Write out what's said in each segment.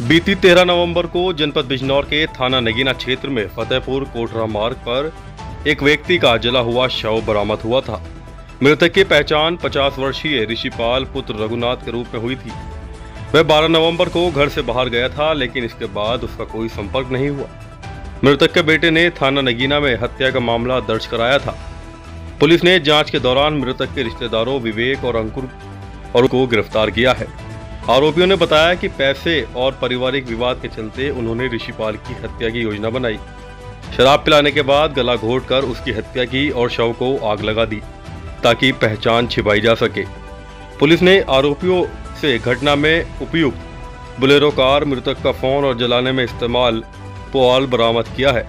बीती 13 नवंबर को जनपद बिजनौर के थाना नगीना क्षेत्र में फतेहपुर कोटरा मार्ग पर एक व्यक्ति का जला हुआ शव बरामद हुआ था। मृतक की पहचान 50 वर्षीय ऋषिपाल पुत्र रघुनाथ के रूप में हुई थी। वह 12 नवंबर को घर से बाहर गया था, लेकिन इसके बाद उसका कोई संपर्क नहीं हुआ। मृतक के बेटे ने थाना नगीना में हत्या का मामला दर्ज कराया था। पुलिस ने जांच के दौरान मृतक के रिश्तेदारों विवेक और अंकुर को गिरफ्तार किया है। आरोपियों ने बताया कि पैसे और पारिवारिक विवाद के चलते उन्होंने ऋषिपाल की हत्या की योजना बनाई। शराब पिलाने के बाद गला घोंटकर उसकी हत्या की और शव को आग लगा दी ताकि पहचान छिपाई जा सके। पुलिस ने आरोपियों से घटना में उपयुक्त बोलेरो कार, मृतक का फोन और जलाने में इस्तेमाल पुआल बरामद किया है।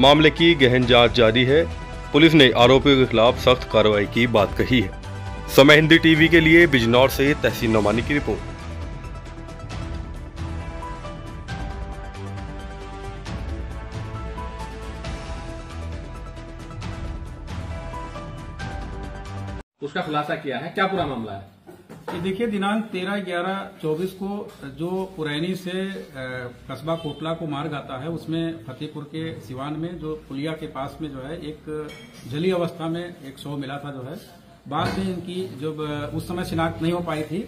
मामले की गहन जांच जारी है। पुलिस ने आरोपियों के खिलाफ सख्त कार्रवाई की बात कही है। समय हिंदी टीवी के लिए बिजनौर से तहसीन नोमानी की रिपोर्ट। उसका खुलासा किया है। क्या पूरा मामला है? ये देखिए, दिनांक 13/11/24 को जो पुरैनी से कस्बा कोटला को मार्ग आता है, उसमें फतेहपुर के सिवान में जो पुलिया के पास में जो है एक जली अवस्था में एक शव मिला था। जो है बाद में इनकी जब उस समय शिनाख्त नहीं हो पाई थी,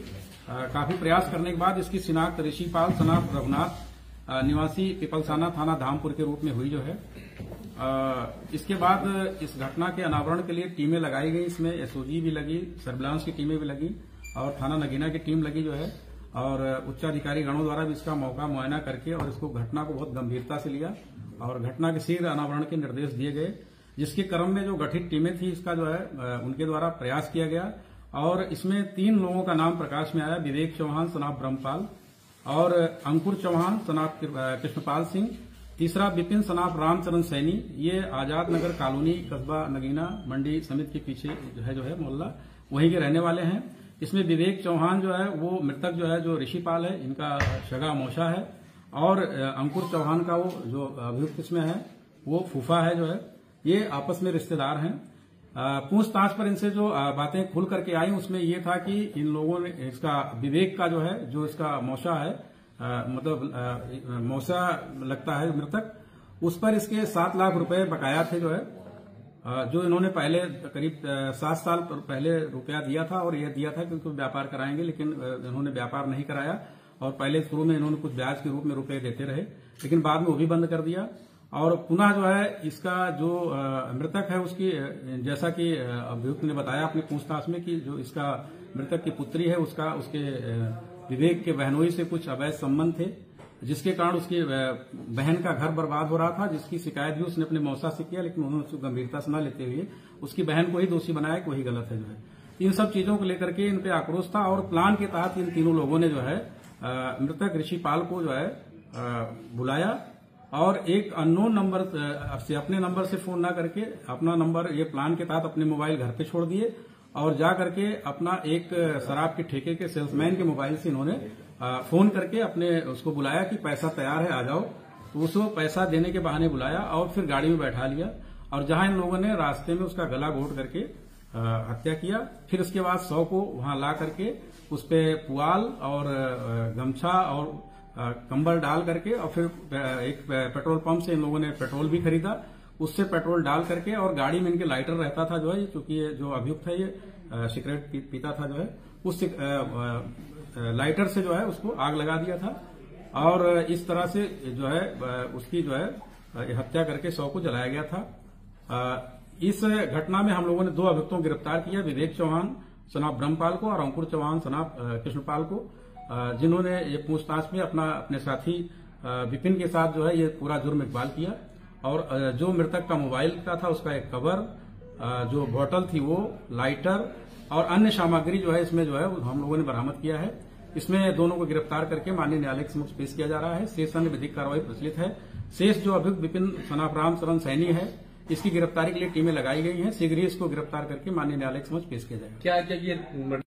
काफी प्रयास करने के बाद इसकी शिनाख्त ऋषिपाल सनाफ रघुनाथ निवासी पिपलसाना थाना धामपुर के रूप में हुई। जो है इसके बाद इस घटना के अनावरण के लिए टीमें लगाई गई। इसमें एसओजी भी लगी, सर्विलांस की टीमें भी लगी और थाना नगीना की टीम लगी। जो है और उच्चाधिकारी गणों द्वारा भी इसका मौका मुआयना करके और इसको घटना को बहुत गंभीरता से लिया और घटना के शीघ्र अनावरण के निर्देश दिए गए, जिसके क्रम में जो गठित टीमें थी इसका जो है उनके द्वारा प्रयास किया गया। और इसमें 3 लोगों का नाम प्रकाश में आया। विवेक चौहान सनाफ ब्रह्मपाल और अंकुर चौहान सनाफ कृष्णपाल सिंह, तीसरा विपिन सनाफ रामचरण सैनी। ये आजाद नगर कॉलोनी कस्बा नगीना मंडी समिति के पीछे जो है मोहल्ला, वहीं के रहने वाले हैं। इसमें विवेक चौहान जो है वो मृतक जो है जो ऋषिपाल है, इनका सगा मौसा है। और अंकुर चौहान का वो जो अभियुक्त इसमें है वो फूफा है। जो है ये आपस में रिश्तेदार हैं। पूछताछ पर इनसे जो बातें खुल करके आई उसमें ये था कि इन लोगों ने इसका विवेक का जो है जो इसका मौसा है, मतलब मौसा लगता है मृतक, उस पर इसके 7 लाख रुपए बकाया थे। जो है जो इन्होंने पहले करीब 7 साल पहले रुपया दिया था और यह दिया था कि उनको व्यापार कराएंगे, लेकिन इन्होंने व्यापार नहीं कराया और पहले शुरू में इन्होंने कुछ ब्याज के रूप में रुपए देते रहे, लेकिन बाद में वो भी बंद कर दिया। और पुनः जो है इसका जो मृतक है उसकी, जैसा कि अभियुक्त ने बताया अपनी पूछताछ में कि जो इसका मृतक की पुत्री है उसके विवेक के बहनोई से कुछ अवैध संबंध थे, जिसके कारण उसकी बहन का घर बर्बाद हो रहा था, जिसकी शिकायत भी उसने अपने मौसा से किया, लेकिन उन्होंने उसको गंभीरता से न लेते हुए उसकी बहन को ही दोषी बनाया कि वही गलत है। जो है इन सब चीजों को लेकर के इन पे आक्रोश था और प्लान के तहत इन तीनों लोगों ने जो है मृतक ऋषिपाल को जो है बुलाया और एक अननोन नंबर से अपने नंबर से फोन ना करके अपना नंबर ये प्लान के तहत अपने मोबाइल घर पे छोड़ दिए और जा करके अपना एक शराब के ठेके के सेल्समैन के मोबाइल से इन्होंने फोन करके अपने उसको बुलाया कि पैसा तैयार है, आ जाओ। तो उसको पैसा देने के बहाने बुलाया और फिर गाड़ी में बैठा लिया और जहां इन लोगों ने रास्ते में उसका गला घोंट करके हत्या किया। फिर उसके बाद शव को वहां ला करके उस पे पुआल और गमछा और कंबल डाल करके और फिर एक पेट्रोल पंप से इन लोगों ने पेट्रोल भी खरीदा, उससे पेट्रोल डाल करके और गाड़ी में इनके लाइटर रहता था। जो है क्योंकि ये जो अभियुक्त है ये सिगरेट पीता था, जो है उस लाइटर से जो है उसको आग लगा दिया था और इस तरह से जो है उसकी जो है हत्या करके शव को जलाया गया था। इस घटना में हम लोगों ने 2 अभियुक्तों को गिरफ्तार किया, विवेक चौहान सनाफ ब्रह्मपाल को और अंकुर चौहान सनाफ कृष्णपाल को, जिन्होंने ये पूछताछ में अपने साथी विपिन के साथ जो है ये पूरा जुर्म इकबाल किया। और जो मृतक का मोबाइल का था उसका एक कवर, जो बोतल थी वो, लाइटर और अन्य सामग्री जो है इसमें जो है हम लोगों ने बरामद किया है। इसमें दोनों को गिरफ्तार करके माननीय न्यायालय के समक्ष पेश किया जा रहा है। शेष अन्य विधिक कार्रवाई प्रचलित है। शेष जो अभियुक्त विपिन सनाफ रामचरण सैनी है, इसकी गिरफ्तारी के लिए टीमें लगाई गई हैं। शीघ्र ही इसको गिरफ्तार करके माननीय न्यायालय के समक्ष पेश किया जाएगा। क्या ये